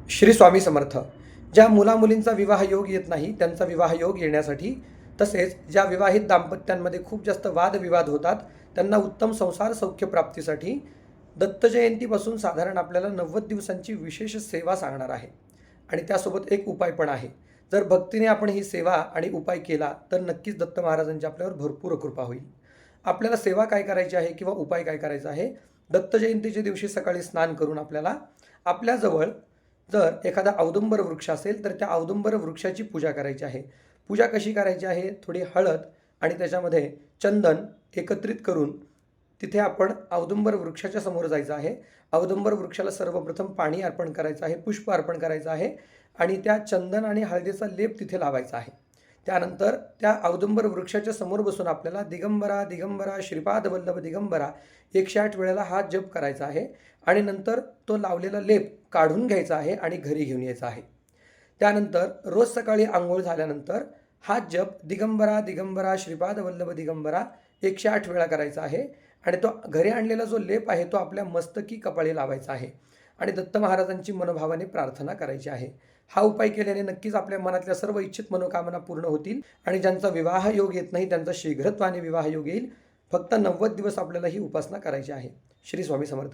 श्री स्वामी समर्थ. ज्या मुलामुलींचा विवाह योग येत नाही त्यांचा विवाह योग येण्यासाठी, तसेच ज्या विवाहित दाम्पत्यांमध्ये खूप जास्त वादविवाद होतात त्यांना उत्तम संसार सौख्य प्राप्तीसाठी दत्त जयंतीपासून साधारण आपल्याला 90 दिवसांची विशेष सेवा सांगणार आहे. आणि त्यासोबत एक उपाय पण आहे. जर भक्तीने आपण ही सेवा आणि उपाय केला तर नक्कीच दत्त महाराजांची आपल्यावर भरपूर कृपा होईल. आपल्याला सेवा काय करायची आहे किंवा उपाय काय करायचा आहे? दत्त जयंतीच्या दिवशी सकाळी स्नान करून आपल्याला आपल्याजवळ जर एखादा औदुंबर वृक्ष असेल तर त्या औदुंबर वृक्षाची पूजा करायची आहे. पूजा कशी करायची आहे? थोडी हळद आणि त्याच्यामध्ये चंदन एकत्रित करून तिथे आपण औदुंबर वृक्षाच्या समोर जायचं आहे. औदुंबर वृक्षाला सर्वप्रथम पाणी अर्पण करायचं आहे, पुष्प अर्पण करायचं आहे आणि त्या चंदन आणि हळदीचा लेप तिथे लावायचा आहे. त्यानंतर त्या औदुंबर वृक्षाच्या समोर बसून आपल्याला दिगंबरा दिगंबरा श्रीपाद वल्लभ दिगंबरा 108 वेळेला हा जप करायचा आहे आणि नंतर तो लावलेला लेप काढून घ्यायचा आहे आणि घरी घेऊन यायचा आहे. त्यानंतर रोज सकाळी आंघोळ झाल्यानंतर हा जप दिगंबरा दिगंबरा श्रीपाद वल्लभ दिगंबरा 108 वेळा करायचा आहे आणि तो घरी आणलेला जो लेप आहे तो आपल्या मस्तकी कपाळी लावायचा आहे आणि दत्त महाराजांची मनोभावाने प्रार्थना करायची आहे. हा उपाय केल्याने नक्कीच आपल्या मनातल्या सर्व इच्छित मनोकामना पूर्ण होतील आणि ज्यांचा विवाह योग येत नाही त्यांचा शीघ्रत्वाने विवाह योग येईल. फक्त 90 दिवस आपल्याला ही उपासना करायची आहे. श्री स्वामी समर्थ.